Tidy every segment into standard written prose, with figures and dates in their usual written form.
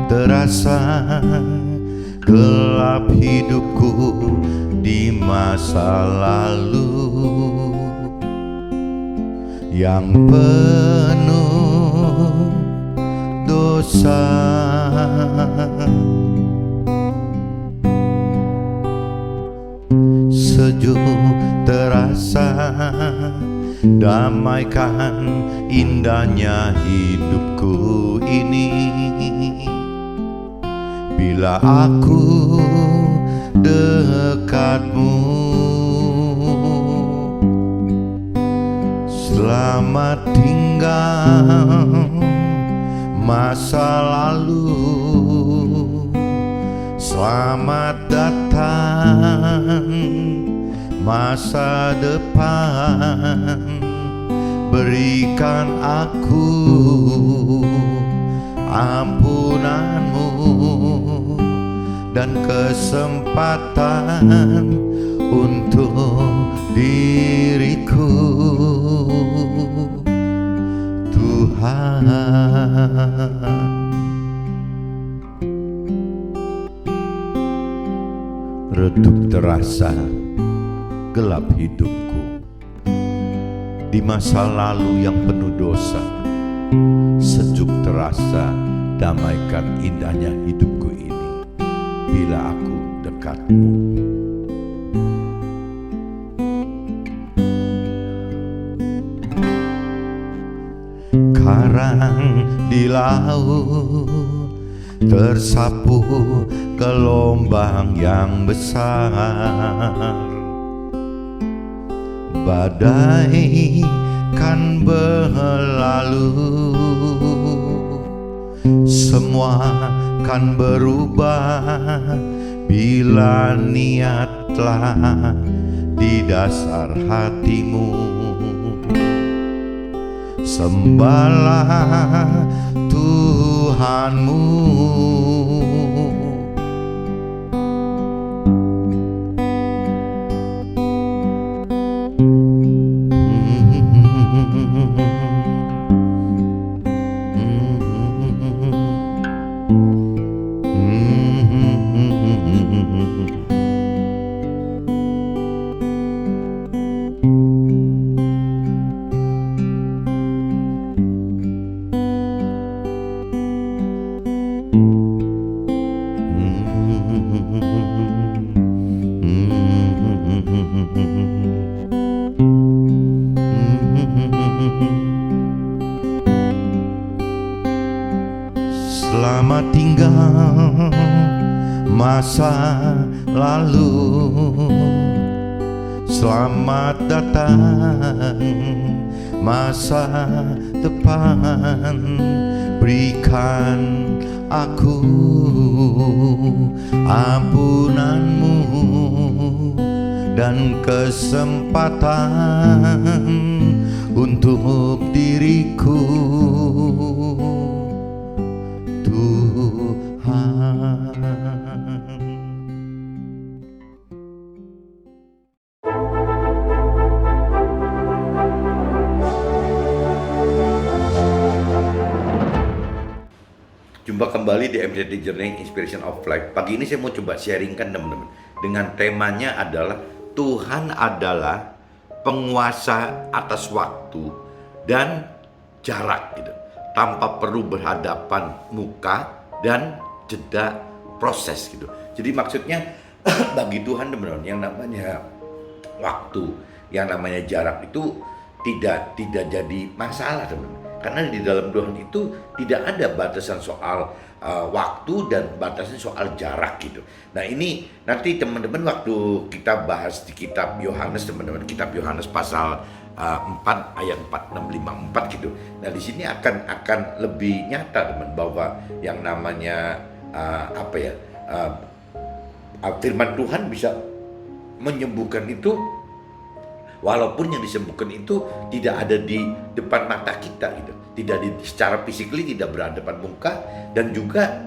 Terasa gelap hidupku di masa lalu yang penuh dosa. Sejuk terasa, damaikan indahnya hidupku ini bila aku dekatmu. Selamat tinggal masa lalu, selamat datang masa depan. Berikan aku ampunanmu dan kesempatan untuk diriku, Tuhan. Redup terasa gelap hidupku di masa lalu yang penuh dosa. Sejuk terasa, damaikan indahnya hidupku ini bila aku dekatmu. Karang di laut tersapu gelombang yang besar. Badai kan berlalu, semua kan berubah bila niatlah di dasar hatimu. Sembahlah Tuhanmu. Selamat tinggal masa lalu, selamat datang masa depan. Berikan aku ampunanmu dan kesempatan untuk diriku, Tuhan. Jumpa kembali di MCT Journey Inspiration of Life. Pagi ini saya mau coba sharingkan teman-teman dengan temanya adalah Tuhan adalah penguasa atas waktu dan jarak gitu, tanpa perlu berhadapan muka dan jeda proses gitu. Jadi maksudnya bagi Tuhan teman-teman, yang namanya waktu, yang namanya jarak itu tidak jadi masalah teman-teman. Karena di dalam Tuhan itu tidak ada batasan soal waktu dan batasan soal jarak gitu. Nah ini nanti teman-teman waktu kita bahas di kitab Yohanes teman-teman, kitab Yohanes pasal 4 ayat 4, 6, 5, 4 gitu. Nah di sini akan lebih nyata teman bahwa yang namanya firman Tuhan bisa menyembuhkan itu, walaupun yang disembuhkan itu tidak ada di depan mata kita gitu, tidak secara fisikly tidak berhadapan muka, dan juga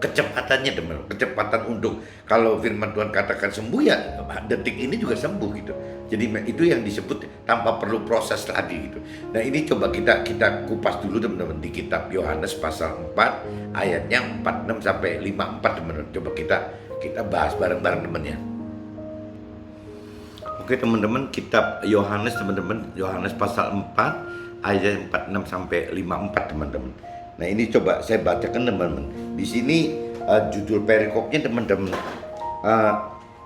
kecepatannya teman, kecepatan untuk kalau firman Tuhan katakan sembuh ya detik ini juga sembuh gitu. Jadi itu yang disebut tanpa perlu proses lagi gitu. Nah ini coba kita kupas dulu teman-teman di kitab Yohanes pasal 4 ayatnya 46 sampai 54 teman-teman. Coba kita bahas bareng-bareng teman ya. Oke teman-teman, kitab Yohanes teman-teman, Yohanes pasal 4 ayat 46 sampai 54 teman-teman. Nah ini coba saya bacakan teman-teman. Di sini judul perikopnya teman-teman,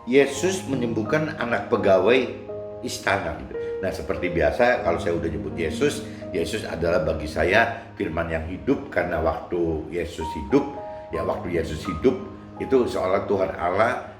Yesus menyembuhkan anak pegawai istana gitu. Nah seperti biasa kalau saya udah nyebut Yesus adalah bagi saya firman yang hidup, karena waktu Yesus hidup itu seolah Tuhan Allah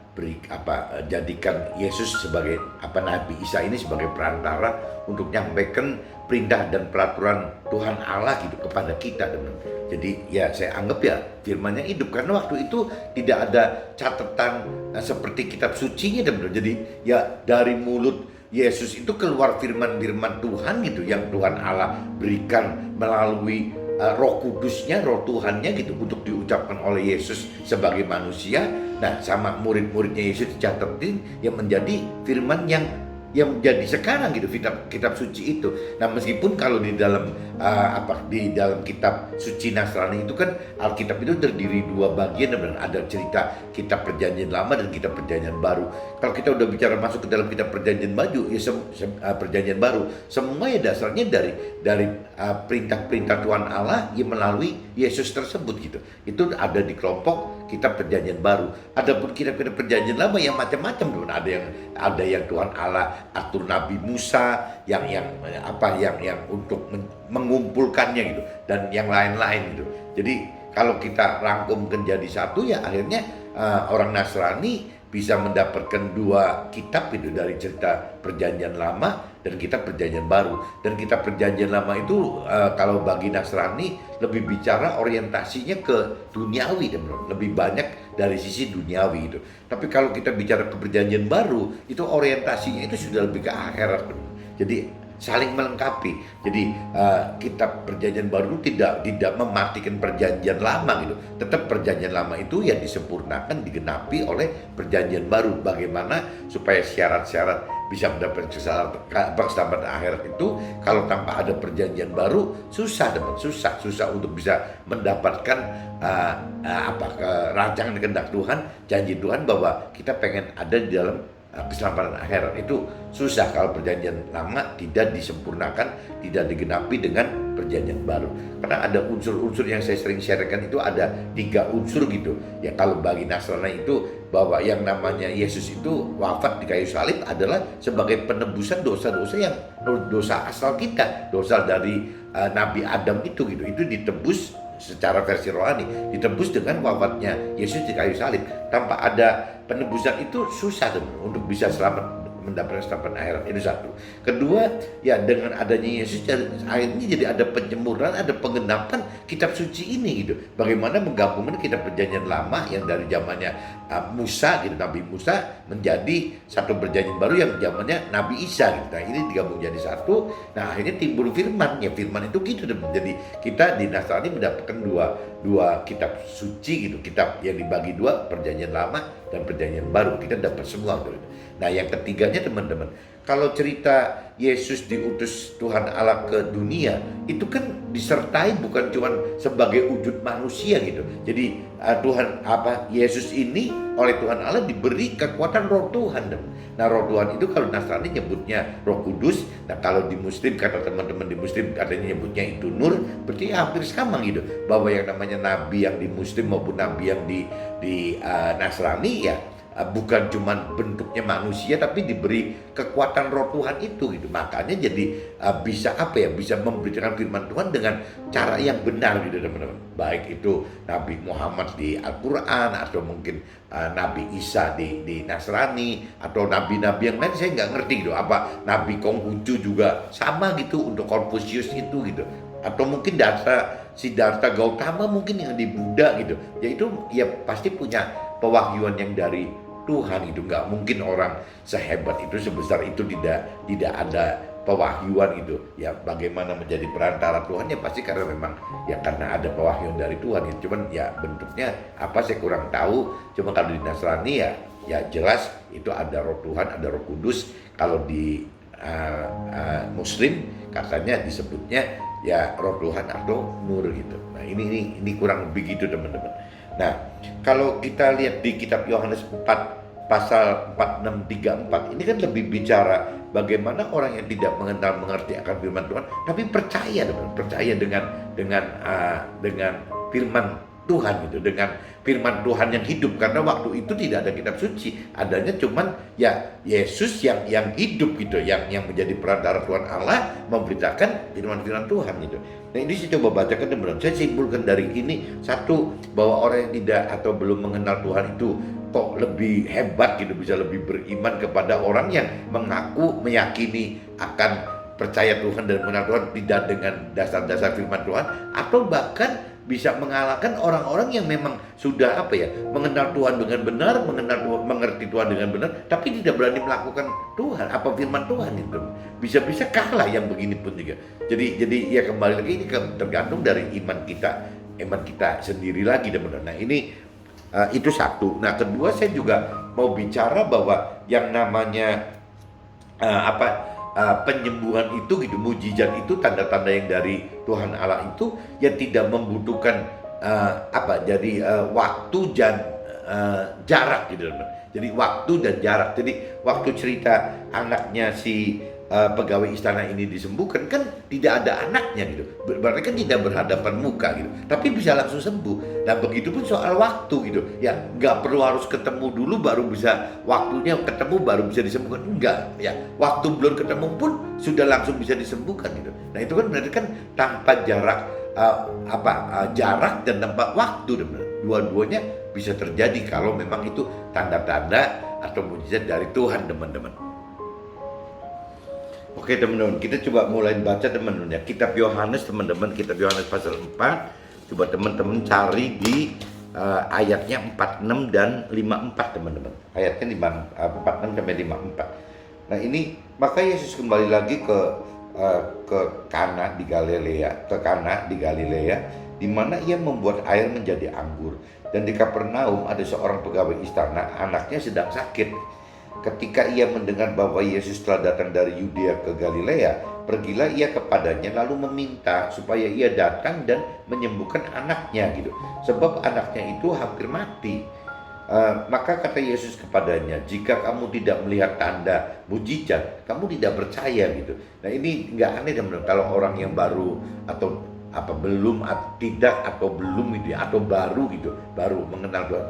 jadikan Yesus sebagai Nabi Isa ini sebagai perantara untuk menyampaikan perintah dan peraturan Tuhan Allah gitu kepada kita teman. Jadi ya saya anggap ya firman-Nya hidup, karena waktu itu tidak ada catatan seperti kitab sucinya teman. Jadi ya dari mulut Yesus itu keluar firman-firman Tuhan gitu yang Tuhan Allah berikan melalui Roh Kudusnya, Roh Tuhannya gitu untuk diucapkan oleh Yesus sebagai manusia. Nah sama murid-muridnya Yesus dicatetin yang menjadi firman yang menjadi sekarang gitu kitab suci itu. Nah meskipun kalau di dalam kitab suci Nasrani itu kan Alkitab itu terdiri dua bagian, dan ada cerita kitab Perjanjian Lama dan kitab Perjanjian Baru. Kalau kita udah bicara masuk ke dalam kitab Perjanjian Perjanjian Baru, semuanya dasarnya dari perintah-perintah Tuhan Allah yang melalui Yesus tersebut gitu. Itu ada di kelompok kitab Perjanjian Baru. Adapun kitab-kitab Perjanjian Lama yang macam-macam teman. Ada yang Tuhan Allah atur Nabi Musa yang untuk mengumpulkannya gitu, dan yang lain-lain gitu. Jadi kalau kita rangkumkan jadi satu ya akhirnya orang Nasrani bisa mendapatkan dua kitab itu dari cerita Perjanjian Lama dan kitab Perjanjian Baru. Dan kitab Perjanjian Lama itu kalau bagi Nasrani lebih bicara orientasinya ke duniawi, lebih banyak dari sisi duniawi itu. Tapi kalau kita bicara ke Perjanjian Baru itu orientasinya itu sudah lebih ke akhirat. Jadi saling melengkapi. Jadi kitab Perjanjian Baru tidak mematikan Perjanjian Lama gitu. Tetap Perjanjian Lama itu yang disempurnakan, digenapi oleh Perjanjian Baru. Bagaimana supaya syarat-syarat bisa mendapatkan keselamatan akhirat itu kalau tanpa ada Perjanjian Baru susah untuk bisa mendapatkan rancangan kehendak Tuhan, janji Tuhan bahwa kita pengen ada di dalam keselamatan akhirat. Itu susah kalau Perjanjian Lama tidak disempurnakan, tidak digenapi dengan Perjanjian Baru. Karena ada unsur-unsur yang saya sering sharekan itu ada 3 unsur gitu. Ya kalau bagi Nasrani itu bahwa yang namanya Yesus itu wafat di kayu salib adalah sebagai penebusan dosa-dosa yang dosa asal kita, dosa dari Nabi Adam itu gitu. Itu ditebus secara versi rohani, ditebus dengan wafatnya Yesus di kayu salib. Tanpa ada penebusan itu susah untuk bisa selamat, mendapatkan keselamatan akhirat. Itu satu. Kedua, ya dengan adanya Yesus akhirnya jadi ada penyempurnaan, ada penggenapan kitab suci ini gitu. Bagaimana menggabungkan kitab Perjanjian Lama yang dari zamannya Musa gitu, Nabi Musa, menjadi satu Perjanjian Baru yang zamannya Nabi Isa gitu. Nah ini digabung jadi satu. Nah akhirnya timbul firman. Ya firman itu gitu. Jadi kita di Nasrani mendapatkan dua kitab suci gitu, kitab yang dibagi 2, Perjanjian Lama dan Perjanjian Baru. Kita dapat semua gitu. Nah yang ketiganya teman-teman, kalau cerita Yesus diutus Tuhan Allah ke dunia itu kan disertai bukan cuma sebagai wujud manusia gitu. Jadi Yesus ini oleh Tuhan Allah diberi kekuatan Roh Tuhan. Nah Roh Tuhan itu kalau Nasrani nyebutnya Roh Kudus. Nah kalau di Muslim, kata teman-teman di Muslim katanya nyebutnya itu Nur. Berarti hampir sama gitu, bahwa yang namanya Nabi yang di Muslim maupun Nabi yang di Nasrani ya bukan cuma bentuknya manusia, tapi diberi kekuatan Roh Tuhan itu gitu. Makanya jadi bisa memberitakan firman Tuhan dengan cara yang benar gitu teman-teman. Baik itu Nabi Muhammad di Al-Quran, atau mungkin Nabi Isa di Nasrani, atau nabi-nabi yang lain saya nggak ngerti gitu. Apa Nabi Konghucu juga sama gitu untuk Konfusius itu gitu. Atau mungkin Siddhartha Gautama mungkin yang di Buddha gitu. Yaitu ya pasti punya pewahyuan yang dari Tuhan itu. Nggak mungkin orang sehebat itu, sebesar itu tidak ada pewahyuan itu. Ya bagaimana menjadi perantara Tuhan, ya pasti karena memang ya karena ada pewahyuan dari Tuhan ya. Cuman ya bentuknya apa saya kurang tahu. Cuma kalau di Nasrani ya jelas itu ada Roh Tuhan, ada Roh Kudus. Kalau di Muslim katanya disebutnya ya Roh Tuhan atau Nur gitu. Nah ini kurang lebih gitu teman-teman. Nah kalau kita lihat di kitab Yohanes 4 pasal 4634 ini kan lebih bicara bagaimana orang yang tidak mengerti akan firman Tuhan tapi percaya dengan firman Tuhan gitu, dengan firman Tuhan yang hidup, karena waktu itu tidak ada kitab suci, adanya cuman ya Yesus yang hidup gitu, yang menjadi perantara Tuhan Allah memberitakan firman-firman Tuhan gitu. Nah ini saya coba bacakan teman-teman. Saya simpulkan dari ini, satu, bahwa orang yang tidak atau belum mengenal Tuhan itu kok lebih hebat gitu, bisa lebih beriman kepada orang yang mengaku meyakini akan percaya Tuhan dan mengenal Tuhan tidak dengan dasar-dasar firman Tuhan, atau bahkan bisa mengalahkan orang-orang yang memang sudah mengenal Tuhan dengan benar, mengerti Tuhan dengan benar, tapi tidak berani melakukan Tuhan firman Tuhan itu. Bisa-bisa kalah yang begini pun juga. Jadi ya kembali lagi ini tergantung dari iman kita sendiri lagi teman-teman. Nah ini itu satu. Nah kedua, saya juga mau bicara bahwa yang namanya penyembuhan itu gitu, mujizat itu, tanda-tanda yang dari Tuhan Allah itu yang tidak membutuhkan waktu dan jarak gitu. Jadi waktu dan jarak. Jadi waktu cerita anaknya si pegawai istana ini disembuhkan kan tidak ada anaknya gitu, berarti kan tidak berhadapan muka gitu, tapi bisa langsung sembuh. Nah begitupun soal waktu gitu, ya nggak perlu harus ketemu dulu baru bisa, waktunya ketemu baru bisa disembuhkan, enggak ya, waktu belum ketemu pun sudah langsung bisa disembuhkan gitu. Nah itu kan berarti kan tanpa jarak jarak dan tanpa waktu, dua-duanya bisa terjadi kalau memang itu tanda-tanda atau mujizat dari Tuhan teman-teman. Oke teman-teman, kita coba mulai baca teman-teman ya. Kitab Yohanes teman-teman, kitab Yohanes pasal 4. Coba teman-teman cari di ayatnya 46 dan 54 teman-teman. Ayatnya 46 sampai 54. Nah ini, maka Yesus kembali lagi ke Kana di Galilea, di mana ia membuat air menjadi anggur. Dan di Kapernaum ada seorang pegawai istana, anaknya sedang sakit. Ketika ia mendengar bahwa Yesus telah datang dari Yudea ke Galilea, pergilah ia kepadanya lalu meminta supaya ia datang dan menyembuhkan anaknya gitu. Sebab anaknya itu hampir mati. Maka kata Yesus kepadanya, jika kamu tidak melihat tanda mujizat, kamu tidak percaya gitu. Nah ini nggak aneh teman-teman, kalau orang yang baru atau belum baru mengenal Tuhan.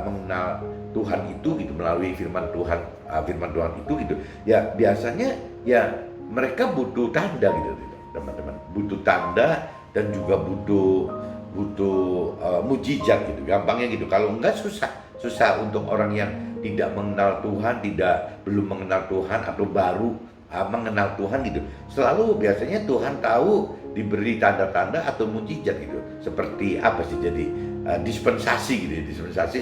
Mengenal Tuhan itu gitu melalui firman Tuhan itu gitu ya, biasanya ya mereka butuh tanda gitu teman-teman, butuh tanda dan juga butuh mujizat gitu, gampangnya gitu. Kalau enggak susah untuk orang yang tidak mengenal Tuhan, belum mengenal Tuhan atau baru mengenal Tuhan gitu. Selalu biasanya Tuhan tahu diberi tanda-tanda atau mujizat gitu, seperti jadi dispensasi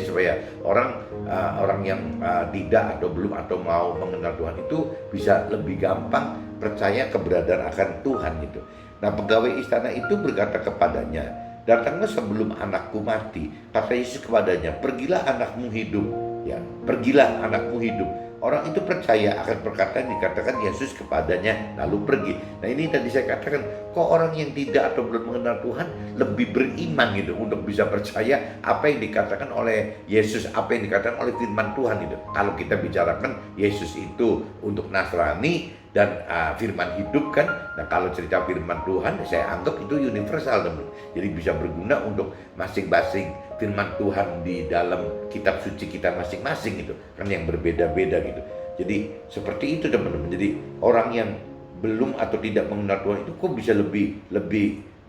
supaya orang yang tidak atau belum atau mau mengenal Tuhan itu bisa lebih gampang percaya keberadaan akan Tuhan gitu. Nah pegawai istana itu berkata kepadanya, datanglah sebelum anakku mati. Kata Yesus kepadanya, pergilah anakmu hidup. Ya, pergilah anakmu hidup. Orang itu percaya akan perkataan dikatakan Yesus kepadanya lalu pergi. Nah ini tadi saya katakan, kok orang yang tidak atau belum mengenal Tuhan lebih beriman gitu untuk bisa percaya apa yang dikatakan oleh Yesus, apa yang dikatakan oleh firman Tuhan gitu. Kalau kita bicarakan Yesus itu untuk Nasrani dan firman hidup kan. Nah kalau cerita firman Tuhan saya anggap itu universal teman. Jadi bisa berguna untuk masing-masing firman Tuhan di dalam kitab suci kita masing-masing gitu kan, yang berbeda-beda gitu. Jadi seperti itu teman-teman. Jadi orang yang belum atau tidak mengenal Tuhan itu kok bisa lebih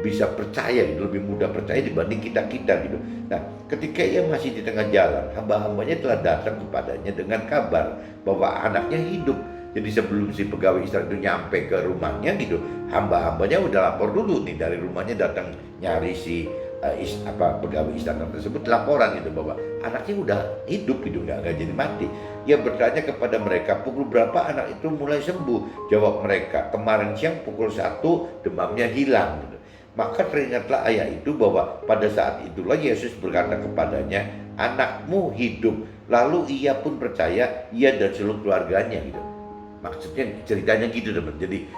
bisa percaya gitu, lebih mudah percaya dibanding kita gitu. Nah ketika ia masih di tengah jalan, hamba-hambanya telah datang kepadanya dengan kabar bahwa anaknya hidup. Jadi sebelum si pegawai istana itu nyampe ke rumahnya gitu, hamba-hambanya udah lapor dulu nih, dari rumahnya datang nyari si pegawai istana tersebut laporan gitu bahwa anaknya udah hidup gitu, nggak jadi mati. Ia bertanya kepada mereka, pukul berapa anak itu mulai sembuh? Jawab mereka, kemarin siang pukul 1 demamnya hilang gitu. Maka teringatlah ayah itu bahwa pada saat itulah Yesus berkata kepadanya, anakmu hidup. Lalu ia pun percaya, ia dan seluruh keluarganya gitu. Maksudnya ceritanya gitu teman. Jadi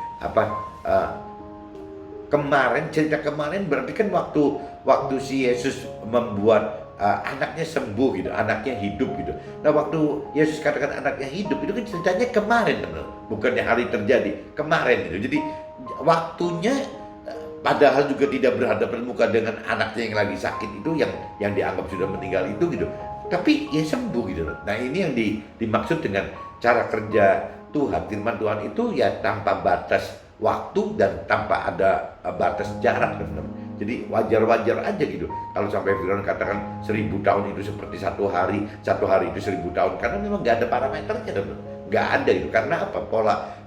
cerita kemarin berarti kan waktu si Yesus membuat anaknya sembuh gitu, anaknya hidup gitu. Nah waktu Yesus katakan anaknya hidup itu kan ceritanya kemarin teman, bukannya hari terjadi, kemarin gitu. Jadi waktunya padahal juga tidak berhadapan muka dengan anaknya yang lagi sakit itu, yang dianggap sudah meninggal itu gitu. Tapi ya sembuh gitu loh. Nah ini yang dimaksud dengan cara kerja Tuhan, firman Tuhan itu ya tanpa batas waktu dan tanpa ada batas jarak teman-teman. Jadi wajar-wajar aja gitu. Kalau sampai Firman katakan 1000 tahun itu seperti satu hari itu 1000 tahun, karena memang nggak ada parameternya teman, nggak ada itu. Karena apa?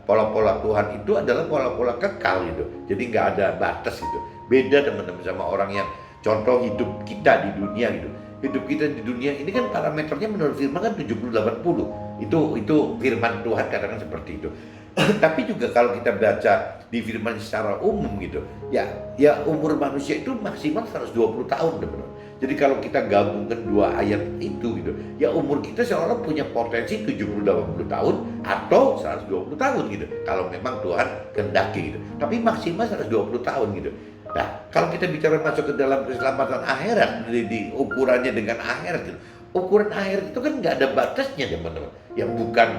Pola-pola Tuhan itu adalah pola-pola kekal gitu. Jadi nggak ada batas gitu. Beda teman-teman sama orang yang contoh hidup kita di dunia gitu. Hidup kita di dunia ini kan parameternya menurut firman kan 70-80. Itu firman Tuhan katakan seperti itu. Tapi juga kalau kita baca di firman secara umum gitu, ya umur manusia itu maksimal 120 tahun teman-teman. Jadi kalau kita gabungkan dua ayat itu gitu, ya umur kita seolah punya potensi 70-80 tahun atau 120 tahun gitu. Kalau memang Tuhan kehendaki gitu. Tapi maksimal 120 tahun gitu. Nah, kalau kita bicara masuk ke dalam keselamatan akhirat, di ukurannya dengan akhirat gitu. Ukuran akhirat itu kan nggak ada batasnya teman-teman. Yang bukan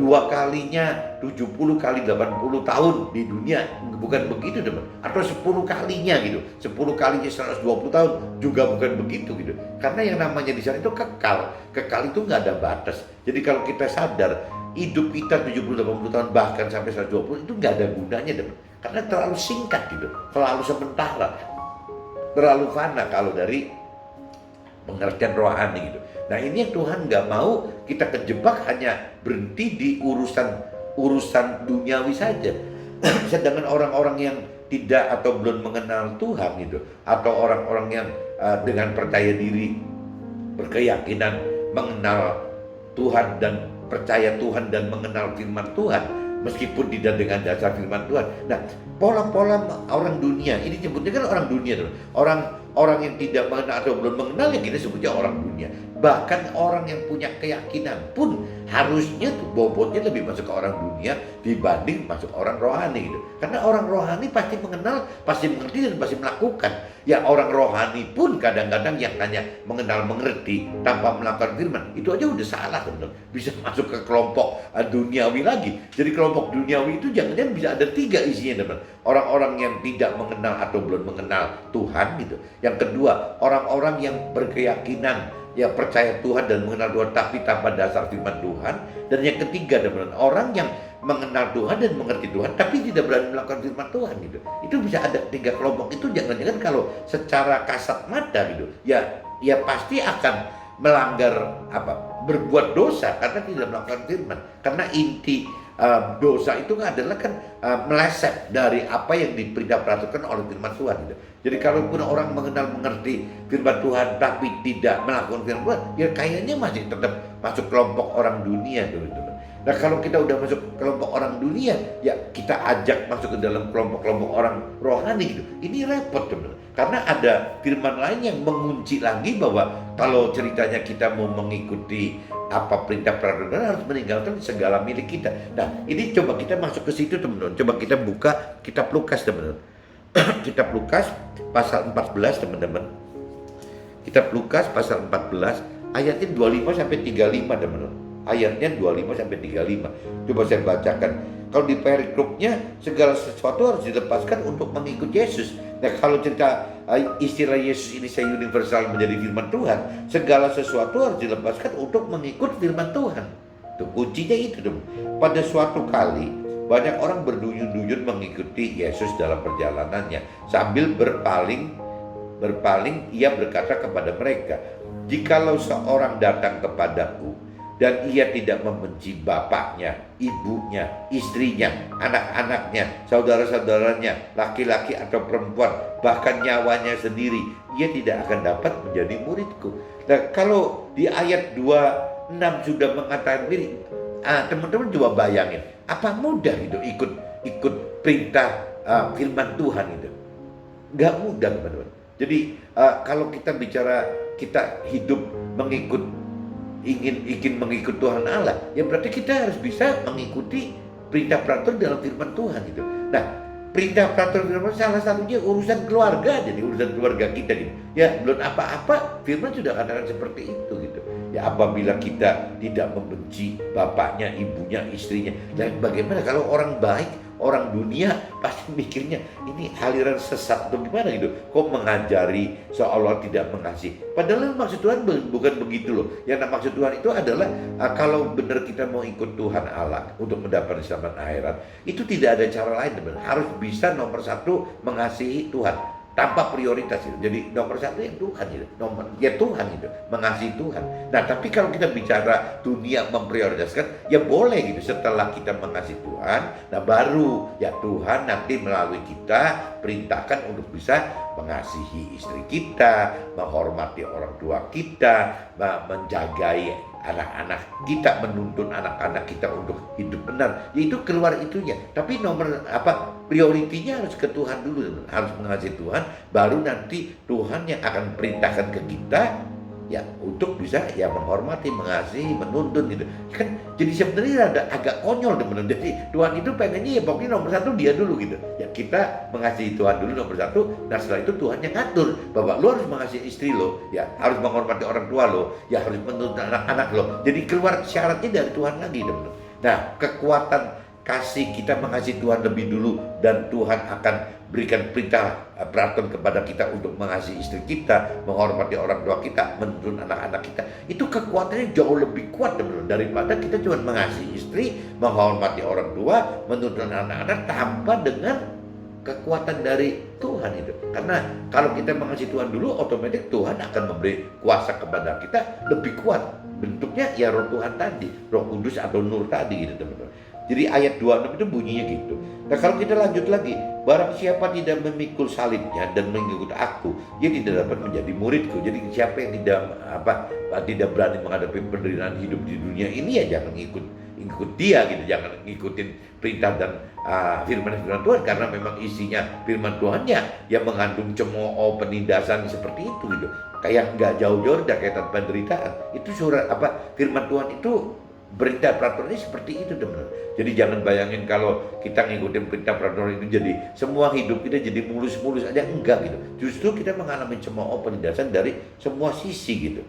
2 kalinya 70 kali 80 tahun di dunia, bukan begitu teman. Atau 10 kalinya gitu, 10 kalinya 120 tahun juga bukan begitu gitu. Karena yang namanya di sana itu kekal itu nggak ada batas. Jadi kalau kita sadar hidup kita 70-80 tahun bahkan sampai 120 itu nggak ada gunanya teman. Karena terlalu singkat gitu, terlalu sementara, terlalu fana kalau dari pengertian rohani gitu. Nah ini yang Tuhan nggak mau kita kejebak hanya berhenti di urusan duniawi saja. Sedangkan orang-orang yang tidak atau belum mengenal Tuhan gitu, atau orang-orang yang dengan percaya diri, berkeyakinan mengenal Tuhan dan percaya Tuhan dan mengenal firman Tuhan, meskipun tidak dengan dasar firman Tuhan. Nah, pola-pola orang dunia, ini sebutnya kan orang dunia tuh. Orang yang tidak mengenal atau belum mengenal yang kita sebutnya orang dunia. Bahkan orang yang punya keyakinan pun harusnya tuh bobotnya lebih masuk ke orang dunia dibanding masuk orang rohani gitu. Karena orang rohani pasti mengenal, pasti mengerti dan pasti melakukan. Ya orang rohani pun kadang-kadang yang hanya mengenal mengerti tanpa melakukan firman, itu aja udah salah teman-teman. Bisa masuk ke kelompok duniawi lagi. Jadi kelompok duniawi itu jangan-jangan bisa ada 3 isinya teman. Orang-orang yang tidak mengenal atau belum mengenal Tuhan gitu. Yang kedua, orang-orang yang berkeyakinan, ya percaya Tuhan dan mengenal Tuhan tapi tanpa dasar firman Tuhan. Dan yang ketiga teman-teman, orang yang mengenal Tuhan dan mengerti Tuhan tapi tidak berani melakukan firman Tuhan gitu. Itu bisa ada 3 kelompok itu. Jangan-jangan kalau secara kasat mata gitu, ya pasti akan melanggar berbuat dosa karena tidak melakukan firman. Karena inti dosa itu adalah kan meleset dari apa yang diperintahkan oleh firman Tuhan gitu. Jadi kalaupun orang mengenal mengerti firman Tuhan tapi tidak melakukan firman Tuhan, ya kayaknya masih tetap masuk kelompok orang dunia teman-teman. Nah kalau kita udah masuk kelompok orang dunia, ya kita ajak masuk ke dalam kelompok-kelompok orang rohani gitu. Ini repot teman-teman. Karena ada firman lain yang mengunci lagi bahwa kalau ceritanya kita mau mengikuti apa perintah peraturan harus meninggalkan segala milik kita. Nah ini coba kita masuk ke situ teman-teman. Coba kita buka kitab Lukas teman-teman. Kitab Lukas pasal 14 teman-teman. Kitab Lukas pasal 14 ayatnya 25 sampai 35 teman-teman. Ayatnya 25 sampai 35. Coba saya bacakan. Kalau di perikrupnya segala sesuatu harus dilepaskan untuk mengikut Yesus. Nah kalau cerita istilah Yesus ini saya universal menjadi firman Tuhan, segala sesuatu harus dilepaskan untuk mengikut firman Tuhan. Tuh kuncinya itu dong. Pada suatu kali banyak orang berduyun-duyun mengikuti Yesus dalam perjalanannya. Sambil berpaling ia berkata kepada mereka, jikalau seorang datang kepadaku dan ia tidak membenci bapaknya, ibunya, istrinya, anak-anaknya, saudara-saudaranya, laki-laki atau perempuan, bahkan nyawanya sendiri, ia tidak akan dapat menjadi muridku. Nah, kalau di ayat 26 sudah mengatakan ini, teman-teman coba bayangin, apa mudah gitu ikut perintah firman Tuhan itu? Nggak mudah, teman-teman. Jadi kalau kita bicara kita hidup ingin mengikut Tuhan Allah, ya berarti kita harus bisa mengikuti perintah peraturan dalam firman Tuhan gitu. Nah, perintah peraturan firman salah satunya urusan keluarga, jadi urusan keluarga kita gitu. Ya belum apa-apa firman sudah katakan seperti itu gitu. Ya apabila kita tidak membenci bapaknya, ibunya, istrinya, dan bagaimana kalau orang baik, orang dunia pasti mikirnya ini aliran sesat atau gimana gitu. Kok mengajari seolah tidak mengasihi. Padahal maksud Tuhan bukan begitu loh. Yang maksud Tuhan itu adalah kalau benar kita mau ikut Tuhan Allah untuk mendapat keselamatan akhirat, itu tidak ada cara lain teman. Harus bisa nomor satu mengasihi Tuhan tanpa prioritas itu. Jadi nomor satu yang Tuhan itu, Tuhan itu, mengasihi Tuhan. Nah tapi kalau kita bicara dunia memprioritaskan, ya boleh gitu. Setelah kita mengasihi Tuhan, nah baru ya Tuhan nanti melalui kita perintahkan untuk bisa mengasihi istri kita, menghormati orang tua kita, menjagai anak-anak kita, menuntun anak-anak kita untuk hidup benar. Yaitu keluar itunya. Tapi nomor prioritinya harus ke Tuhan dulu, harus mengasihi Tuhan, baru nanti Tuhan yang akan perintahkan ke kita ya untuk bisa ya menghormati, mengasihi, menuntun gitu. Kan jadi sebenarnya ada agak konyol teman-teman. Jadi Tuhan itu pengennya ya pokoknya nomor satu dia dulu gitu. Ya kita mengasihi Tuhan dulu nomor satu. Nah setelah itu Tuhan yang ngatur bahwa lo harus mengasihi istri lo, ya harus menghormati orang tua lo, ya harus menuntun anak-anak lo. Jadi keluar syaratnya dari Tuhan lagi teman-teman. Nah kekuatan kasih kita mengasihi Tuhan lebih dulu, dan Tuhan akan berikan perintah peraturan kepada kita untuk mengasihi istri kita, menghormati orang tua kita, menuntun anak-anak kita. Itu kekuatannya jauh lebih kuat teman-teman daripada kita cuma mengasihi istri, menghormati orang tua, menuntun anak-anak tanpa dengan kekuatan dari Tuhan itu. Karena kalau kita mengasihi Tuhan dulu, otomatis Tuhan akan memberi kuasa kepada kita lebih kuat. Bentuknya ya roh Tuhan tadi, roh kudus atau nur tadi gitu teman-teman. Jadi ayat 26 itu bunyinya gitu. Nah kalau kita lanjut lagi, barang siapa tidak memikul salibnya dan mengikut aku, dia tidak dapat menjadi muridku. Jadi siapa yang tidak berani menghadapi penderitaan hidup di dunia ini, ya jangan ikut dia gitu, jangan ngikutin perintah dan firman Tuhan, karena memang isinya firman Tuhannya yang mengandung cemooh, penindasan seperti itu gitu. Kayak nggak jauh-jauh dari kaitan penderitaan. Itu surat firman Tuhan itu berita peraturannya seperti itu teman-teman. Jadi jangan bayangin kalau kita ngikutin perintah peraturan itu jadi semua hidup kita jadi mulus-mulus aja, enggak gitu. Justru kita mengalami cemooh, penindasan dari semua sisi gitu.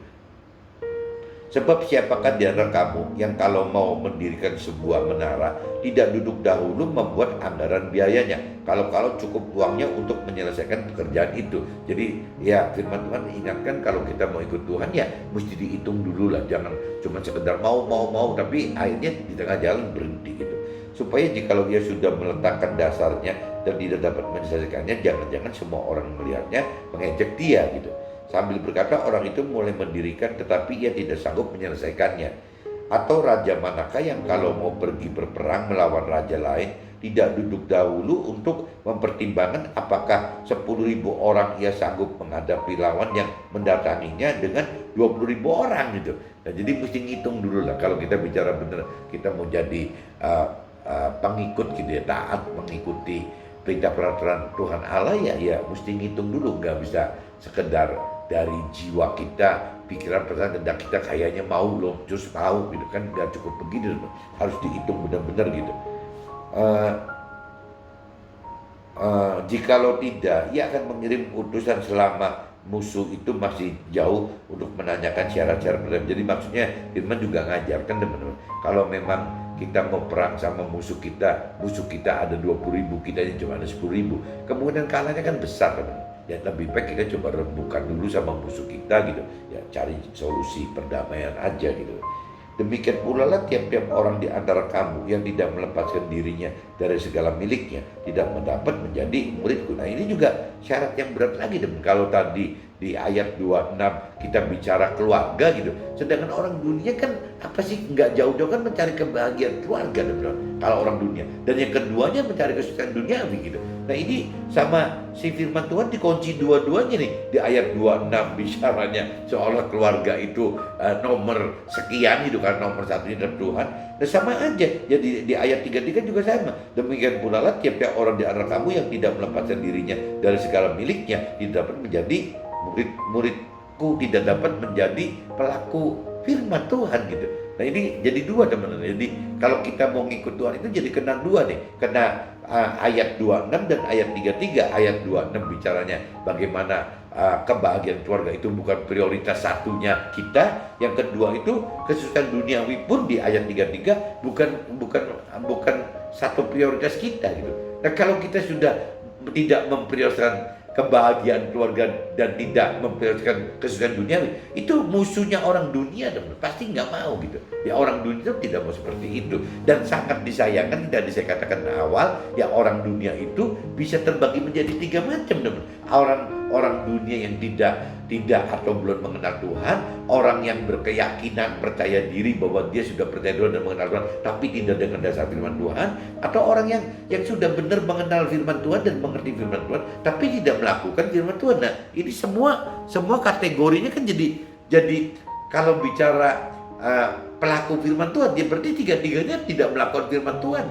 Sebab siapakah di antara kamu yang kalau mau mendirikan sebuah menara tidak duduk dahulu membuat anggaran biayanya, kalau cukup uangnya untuk menyelesaikan pekerjaan itu. Jadi ya firman Tuhan ingatkan kalau kita mau ikut Tuhan ya mesti dihitung dulu lah, jangan cuma sekedar mau tapi akhirnya di tengah jalan berhenti gitu. Supaya jikalau dia sudah meletakkan dasarnya dan tidak dapat menyelesaikannya, jangan-jangan semua orang melihatnya mengejek dia gitu. Sambil berkata orang itu mulai mendirikan tetapi ia tidak sanggup menyelesaikannya. Atau raja manakah yang kalau mau pergi berperang melawan raja lain tidak duduk dahulu untuk mempertimbangkan apakah 10.000 orang ia sanggup menghadapi lawan yang mendatanginya dengan 20.000 orang gitu. Nah, jadi mesti ngitung dulu lah kalau kita bicara benar kita mau jadi pengikut gitu ya, taat mengikuti perintah peraturan Tuhan Allah ya mesti ngitung dulu, nggak bisa sekedar dari jiwa kita, pikiran perasaan dan kita kayaknya mau loh, terus tahu gitu kan, nggak cukup begitu, harus dihitung benar-benar gitu. Jikalau tidak, ia akan mengirim utusan selama musuh itu masih jauh untuk menanyakan syarat-syarat berdamai. Jadi maksudnya firman juga ngajarkan teman-teman, kalau memang kita mau perang sama musuh kita ada 20.000, kita cuma ada 10.000, kemungkinan kalahnya kan besar teman-teman. Ya lebih baik kita coba rembukan dulu sama musuh kita gitu, ya cari solusi perdamaian aja gitu. Demikian pula lah tiap-tiap orang di antara kamu yang tidak melepaskan dirinya dari segala miliknya tidak mendapat menjadi muridku. Nah ini juga syarat yang berat lagi teman. Kalau tadi di ayat 26 kita bicara keluarga gitu. Sedangkan orang dunia kan apa sih, nggak jauh-jauh kan mencari kebahagiaan keluarga kalau orang dunia. Dan yang keduanya mencari kesuksesan duniawi gitu. Nah ini sama si firman Tuhan dikunci dua-duanya nih. Di ayat 26 bicaranya seolah keluarga itu nomor sekian gitu kan, nomor satunya dalam Tuhan. Dan sama aja, jadi di ayat 33 juga sama. Demikian pula lah tiap-tiap orang di antara kamu yang tidak melepaskan dirinya dari segala miliknya tidak dapat menjadi murid-muridku, tidak dapat menjadi pelaku firman Tuhan gitu. Nah ini jadi dua teman-teman. Jadi kalau kita mau ngikut Tuhan itu jadi kena dua nih. Kena ayat 26 dan ayat 33. Ayat 26 bicaranya bagaimana kebahagiaan keluarga itu bukan prioritas satunya kita. Yang kedua itu kesuksesan duniawi pun di ayat 33 bukan satu prioritas kita gitu. Nah kalau kita sudah tidak memprioritaskan kebahagiaan keluarga dan tidak memprioritaskan kesuksesan duniawi, itu musuhnya orang dunia dan pasti nggak mau gitu. Ya orang dunia itu tidak mau seperti itu, dan sangat disayangkan tidak saya katakan awal ya, orang dunia itu bisa terbagi menjadi tiga macam teman. Orang dunia yang tidak atau belum mengenal Tuhan, orang yang berkeyakinan percaya diri bahwa dia sudah percaya Tuhan dan mengenal Tuhan tapi tidak dengan dasar firman Tuhan, atau orang yang sudah benar mengenal firman Tuhan dan mengerti firman Tuhan tapi tidak melakukan firman Tuhan. Nah ini semua kategorinya kan jadi kalau bicara pelaku firman Tuhan, dia berarti tiga-tiganya tidak melakukan firman Tuhan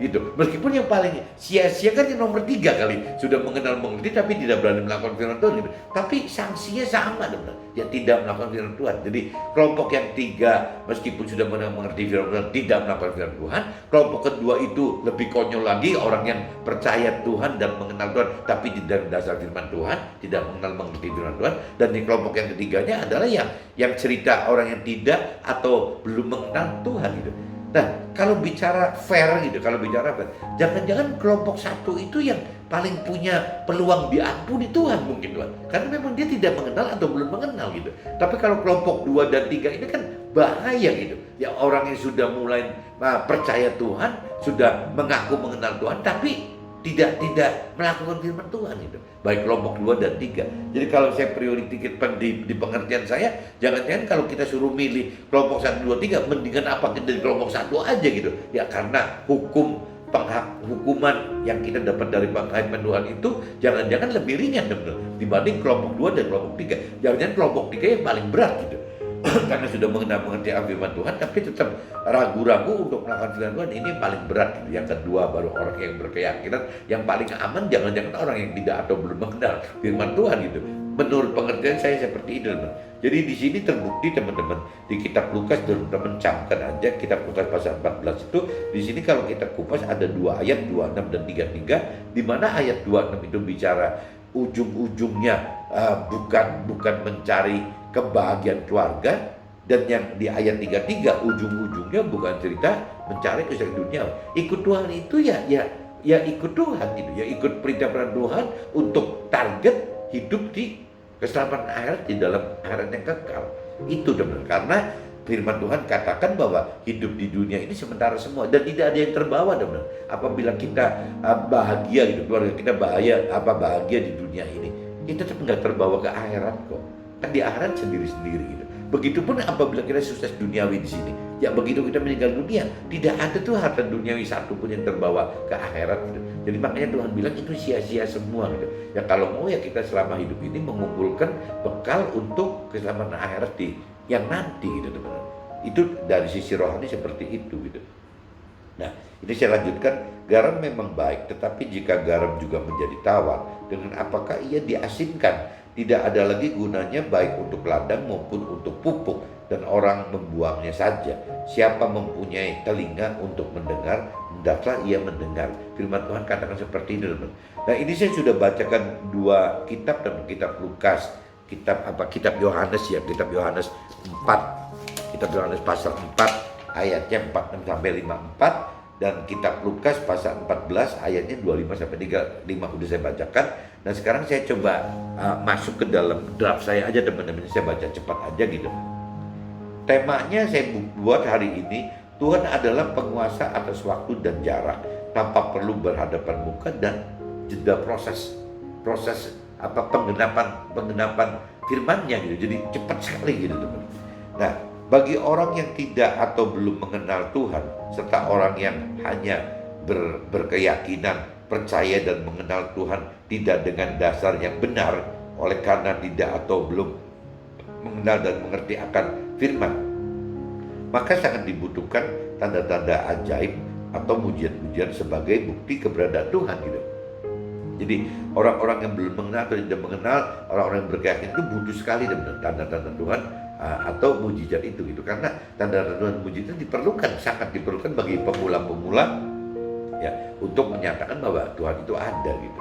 gitu. Meskipun yang paling sia-sia kan yang nomor 3 kali, sudah mengerti tapi tidak berani melakukan firman Tuhan gitu. Tapi sanksinya sama teman, ya tidak melakukan firman Tuhan. Jadi kelompok yang 3 meskipun sudah mengerti firman Tuhan tidak melakukan firman Tuhan. Kelompok kedua itu lebih konyol lagi, orang yang percaya Tuhan dan mengenal Tuhan tapi tidak dasar firman Tuhan, tidak mengerti firman Tuhan. Dan di kelompok yang ketiganya adalah yang cerita orang yang tidak atau belum mengenal Tuhan gitu. Nah kalau bicara fair gitu, jangan-jangan kelompok satu itu yang paling punya peluang diampuni Tuhan mungkin Tuhan, karena memang dia tidak mengenal atau belum mengenal gitu. Tapi kalau kelompok 2 dan 3 ini kan bahaya gitu ya, orang yang sudah mulai percaya Tuhan, sudah mengaku mengenal Tuhan tapi tidak melakukan firman Tuhan itu, baik kelompok 2 dan 3. Jadi kalau saya prioritaskan di pengertian saya, jangan-jangan kalau kita suruh milih kelompok 1, 2, 3, mendingan apa dari kelompok 1 aja gitu ya, karena hukuman yang kita dapat dari penghakman Tuhan itu jangan-jangan lebih ringan dibanding kelompok 2 dan kelompok 3. Jangan-jangan kelompok 3 yang paling berat gitu. Karena sudah mengerti firman Tuhan tapi tetap ragu-ragu untuk melakukan firman Tuhan, ini paling berat gitu. Yang kedua baru orang yang berkeyakinan. Yang paling aman jangan-jangan orang yang tidak atau belum mengenal firman Tuhan gitu. Menurut pengertian saya seperti itu teman. Jadi di sini terbukti teman-teman, di kitab Lukas, teman-teman camkan aja kitab Lukas pasal 14 itu, di sini kalau kita kupas ada 2 ayat 26 dan 33, di mana ayat 26 itu bicara ujung-ujungnya bukan mencari kebahagiaan keluarga, dan yang di ayat 33 ujung-ujungnya bukan cerita mencari kesuksesan dunia. Ikut Tuhan itu ya ikut Tuhan gitu, ya ikut perintah Tuhan untuk target hidup di keselamatan akhirat, di dalam akhirat yang kekal. Itu benar, karena firman Tuhan katakan bahwa hidup di dunia ini sementara semua dan tidak ada yang terbawa benar. Apabila kita bahagia gitu, keluarga kita bahagia di dunia ini, kita tetap nggak terbawa ke akhirat kok. Kan di akhirat sendiri-sendiri gitu. Begitupun apabila kita sukses duniawi di sini, ya begitu kita meninggal dunia, tidak ada tuh harta duniawi satu pun yang terbawa ke akhirat gitu. Jadi makanya Tuhan bilang itu sia-sia semua gitu. Ya kalau mau ya kita selama hidup ini mengumpulkan bekal untuk keselamatan akhirat di yang nanti gitu teman-teman. Itu dari sisi rohani seperti itu gitu. Nah, ini saya lanjutkan. Garam memang baik, tetapi jika garam juga menjadi tawar, dengan apakah ia diasinkan? Tidak ada lagi gunanya baik untuk ladang maupun untuk pupuk, dan orang membuangnya saja. Siapa mempunyai telinga untuk mendengar, hendaklah ia mendengar. Firman Tuhan katakan seperti ini teman. Nah ini saya sudah bacakan 2 kitab teman, kitab Lukas, kitab Yohanes ya, kitab Yohanes 4, kitab Yohanes pasal 4 ayatnya 46 sampai 54, dan kitab Lukas pasal 14 ayatnya 25 sampai 35 udah saya bacakan. Dan sekarang saya coba masuk ke dalam draft saya aja teman-teman, saya baca cepat aja gitu. Temanya saya buat hari ini, Tuhan adalah penguasa atas waktu dan jarak, tanpa perlu berhadapan muka dan jeda proses penggenapan firman-Nya gitu. Jadi cepat sekali gitu teman. Nah, bagi orang yang tidak atau belum mengenal Tuhan, serta orang yang hanya berkeyakinan, percaya dan mengenal Tuhan tidak dengan dasar yang benar, oleh karena tidak atau belum mengenal dan mengerti akan firman, maka sangat dibutuhkan tanda-tanda ajaib atau mujizat-mujizat sebagai bukti keberadaan Tuhan gitu. Jadi orang-orang yang belum mengenal atau tidak mengenal, orang-orang yang berkeyakinan itu butuh sekali tanda-tanda Tuhan atau mujizat itu gitu. Karena tanda-tanda Tuhan mujizat diperlukan, sangat diperlukan bagi pemula-pemula ya, untuk menyatakan bahwa Tuhan itu ada gitu.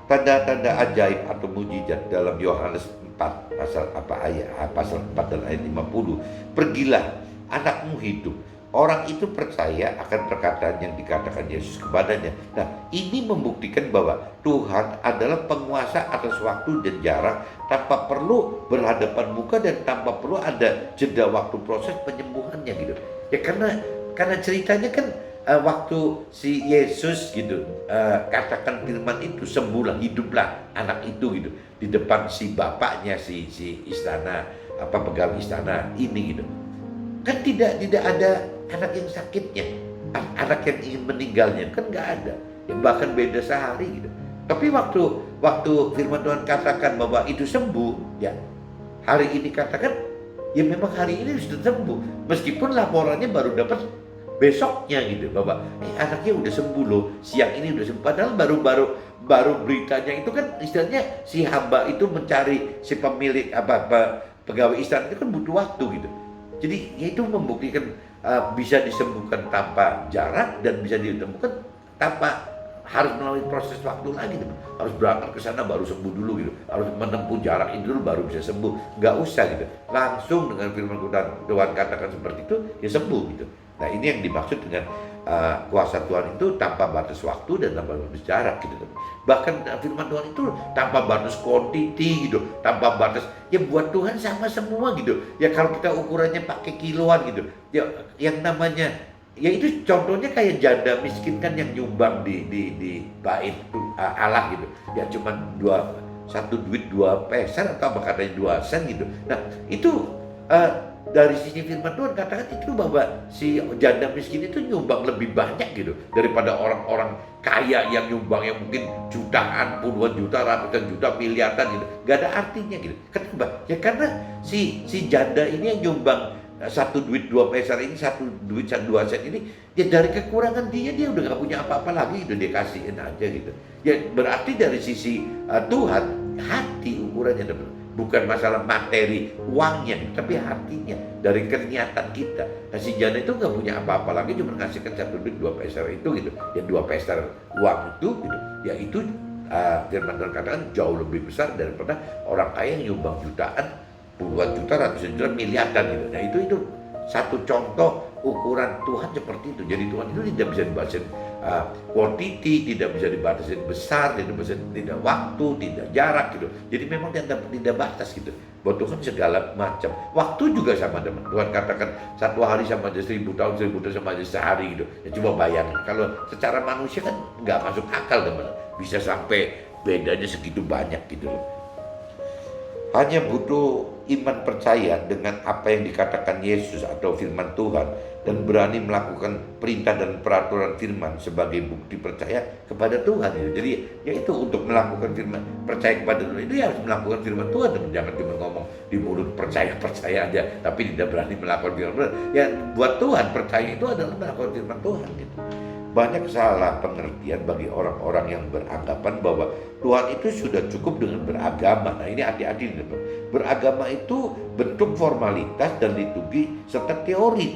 Tanda-tanda ajaib atau mujizat dalam Yohanes 4 pasal 4 dan ayat 50. Pergilah, anakmu hidup. Orang itu percaya akan perkataan yang dikatakan Yesus kepadanya. Nah, ini membuktikan bahwa Tuhan adalah penguasa atas waktu dan jarak, tanpa perlu berhadapan muka dan tanpa perlu ada jeda waktu proses penyembuhannya gitu. Ya karena ceritanya kan waktu si Yesus gitu katakan firman itu, sembuhlah, hiduplah anak itu gitu di depan si bapaknya, si istana pegawai istana ini gitu. Kan tidak ada anak yang sakitnya, anak yang ingin meninggalnya, kan nggak ada. Ya, bahkan beda sehari gitu. Tapi waktu firman Tuhan katakan bahwa itu sembuh, ya hari ini katakan, ya memang hari ini sudah sembuh, meskipun laporannya baru dapat besoknya gitu, bahwa anaknya udah sembuh loh, siang ini udah sembuh. Padahal baru beritanya itu kan istilahnya si hamba itu mencari si pemilik pegawai istana itu kan butuh waktu gitu. Jadi ya itu membuktikan bisa disembuhkan tanpa jarak dan bisa ditemukan tanpa harus melalui proses waktu lagi teman. Harus berangkat ke sana baru sembuh dulu gitu, harus menempuh jarak itu dulu baru bisa sembuh. Nggak usah gitu, langsung dengan firman Tuhan katakan seperti itu ya sembuh gitu. Nah, ini yang dimaksud dengan kuasa Tuhan itu tanpa batas waktu dan tanpa batas jarak gitu. Bahkan firman Tuhan itu tanpa batas quantity gitu, tanpa batas, ya buat Tuhan sama semua gitu. Ya kalau kita ukurannya pakai kiloan gitu, ya yang namanya, ya itu contohnya kayak janda miskin kan yang nyumbang di bait Allah gitu. Ya cuma satu duit 2 peser atau apa katanya 2 sen gitu. Nah, itu dari sisi firman Tuhan katakan itu bahwa si janda miskin itu nyumbang lebih banyak gitu daripada orang-orang kaya yang nyumbang yang mungkin jutaan, puluhan juta, ratusan juta, miliaran gitu. Gak ada artinya gitu. Kenapa? Ya karena si janda ini yang nyumbang satu duit 2 peser ini, satu duit 2 sen ini, ya dari kekurangan dia udah gak punya apa-apa lagi gitu, dia kasihin aja gitu. Ya berarti dari sisi Tuhan, hati ukurannya teman. Bukan masalah materi, uangnya, tapi hatinya, dari kenyataan kita. Nah, si janda itu nggak punya apa-apa lagi, cuma ngasihkan satu duit 2 peser itu gitu. Ya 2 peser uang itu gitu. Ya itu firman Tuhan katakan jauh lebih besar daripada orang kaya yang nyumbang jutaan, puluhan juta, ratusan juta, miliaran gitu. Nah itu satu contoh ukuran Tuhan seperti itu. Jadi Tuhan itu tidak bisa dibatasin quantity, tidak bisa dibatasin besar, tidak waktu, tidak jarak gitu. Jadi memang tidak batas gitu. Buat Tuhan segala macam. Waktu juga sama teman. Tuhan katakan 1 hari sama aja 1000 tahun, 1000 tahun sama aja sehari gitu. Ya coba bayangin. Kalau secara manusia kan nggak masuk akal teman. Bisa sampai bedanya segitu banyak gitu loh. Hanya butuh iman percaya dengan apa yang dikatakan Yesus atau firman Tuhan dan berani melakukan perintah dan peraturan firman sebagai bukti percaya kepada Tuhan. Jadi ya itu untuk melakukan firman percaya kepada Tuhan itu ya harus melakukan firman Tuhan, dan jangan cuma ngomong di mulut percaya aja tapi tidak berani melakukan firman Tuhan. Ya buat Tuhan percaya itu adalah melakukan firman Tuhan gitu. Banyak salah pengertian bagi orang-orang yang beranggapan bahwa Tuhan itu sudah cukup dengan beragama. Nah ini hati-hati nih, beragama itu bentuk formalitas dan liturgi serta teori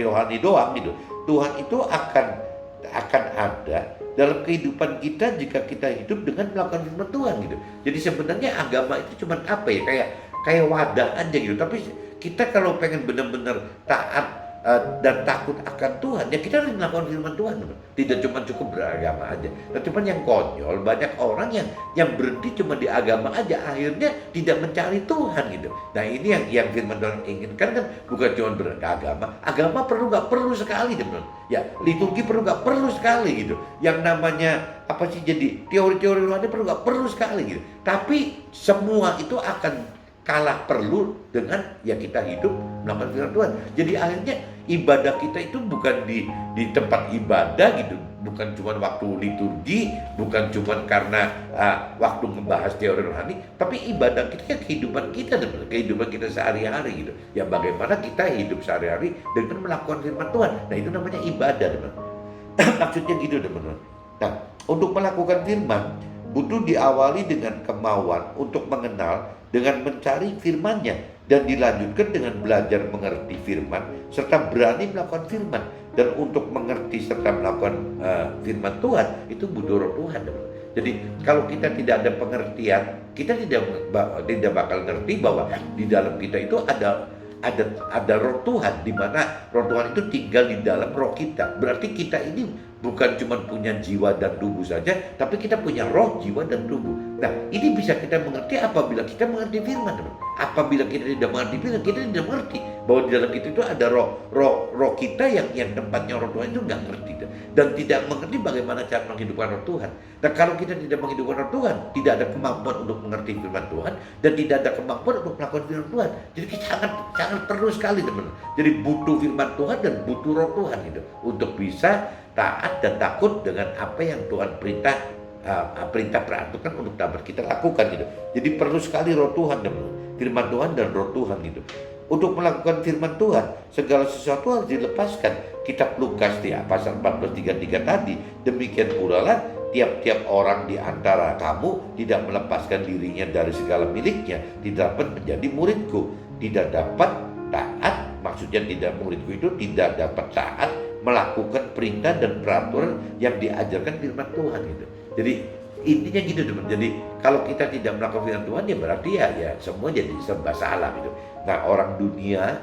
rohani doang gitu. Tuhan itu akan ada dalam kehidupan kita jika kita hidup dengan melakukan firman Tuhan gitu. Jadi sebenarnya agama itu cuma apa ya, kayak wadah aja gitu. Tapi kita kalau pengen benar-benar taat dan takut akan Tuhan, ya kita harus melakukan firman Tuhan. Tidak cuma cukup beragama aja. Nah, cuman yang konyol, banyak orang yang berhenti cuma di agama aja, akhirnya tidak mencari Tuhan gitu. Nah, ini yang firman Tuhan inginkan kan, bukan cuma beragama. Agama perlu nggak perlu sekali, teman. Ya, liturgi perlu nggak perlu sekali gitu. Yang namanya apa sih, jadi teori-teori rohani perlu nggak perlu sekali gitu. Tapi semua itu akan kalah perlu dengan ya kita hidup melakukan firman Tuhan. Jadi akhirnya ibadah kita itu bukan di tempat ibadah gitu, bukan cuma waktu liturgi, bukan cuma karena waktu membahas teori rohani, tapi ibadah kita kan kehidupan kita sehari-hari gitu. Ya bagaimana kita hidup sehari-hari dengan melakukan firman Tuhan. Nah, itu namanya ibadah, teman. Maksudnya gitu, teman. Nah, untuk melakukan firman butuh diawali dengan kemauan untuk mengenal dengan mencari firman-Nya, dan dilanjutkan dengan belajar mengerti firman serta berani melakukan firman. Dan untuk mengerti serta melakukan firman Tuhan itu butuh roh Tuhan. Jadi kalau kita tidak ada pengertian, kita tidak bakal ngerti bahwa di dalam kita itu ada roh Tuhan, di mana roh Tuhan itu tinggal di dalam roh kita. Berarti kita ini bukan cuma punya jiwa dan tubuh saja, tapi kita punya roh, jiwa, dan tubuh. Nah, ini bisa kita mengerti apabila kita mengerti firman, teman. Apabila kita tidak mengerti firman, kita tidak mengerti bahwa di dalam kita itu ada roh kita yang tempatnya roh Tuhan itu nggak ngerti dan tidak mengerti bagaimana cara menghidupkan roh Tuhan. Nah, kalau kita tidak menghidupkan roh Tuhan, tidak ada kemampuan untuk mengerti firman Tuhan dan tidak ada kemampuan untuk melakukan firman Tuhan. Jadi kita sangat perlu sekali, teman. Jadi butuh firman Tuhan dan butuh roh Tuhan gitu untuk bisa taat dan takut dengan apa yang Tuhan perintah peraturan untuk dapat kita lakukan gitu. Jadi perlu sekali roh Tuhan, firman Tuhan dan roh Tuhan gitu. Untuk melakukan firman Tuhan, segala sesuatu harus dilepaskan. Kitab Lukas di pasal 14:33 tadi, demikian pula lah tiap-tiap orang di antara kamu tidak melepaskan dirinya dari segala miliknya, tidak dapat menjadi muridku. Tidak dapat taat, maksudnya tidak, muridku itu tidak dapat taat melakukan perintah dan peraturan yang diajarkan firman Tuhan gitu. Jadi intinya gitu, teman. Jadi kalau kita tidak melakukan firman Tuhan, ya berarti ya semua jadi serba salah gitu. Nah, orang dunia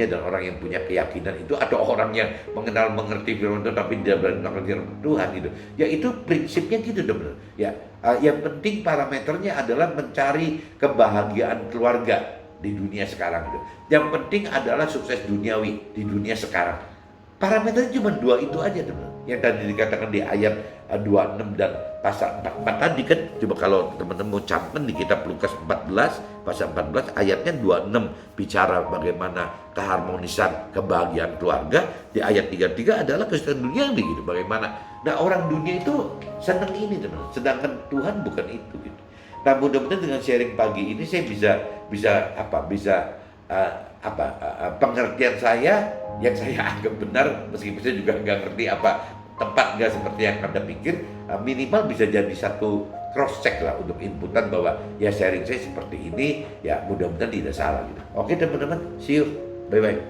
dan orang yang punya keyakinan itu, atau orang yang mengerti firman Tuhan tapi tidak berani melakukan firman Tuhan gitu. Ya itu prinsipnya gitu, teman. Ya, yang penting parameternya adalah mencari kebahagiaan keluarga di dunia sekarang gitu. Yang penting adalah sukses duniawi di dunia sekarang. Parameternya cuma dua itu aja, teman. Yang tadi dikatakan di ayat 26 dan pasal 44 tadi kan, coba kalau teman-teman mau camkan di kitab Lukas 14 pasal 14 ayatnya 26 bicara bagaimana keharmonisan kebahagiaan keluarga. Di ayat 33 adalah kesuksesan duniawi gitu, bagaimana. Nah, orang dunia itu senang ini, teman. Sedangkan Tuhan bukan itu gitu. Nah, mudah-mudahan dengan sharing pagi ini saya pengertian saya yang saya anggap benar, meskipun saya juga nggak ngerti apa tepat nggak seperti yang Anda pikir, minimal bisa jadi satu cross check lah untuk inputan bahwa ya sharing saya seperti ini, ya mudah-mudahan tidak salah gitu. Oke, teman-teman, see you, bye bye.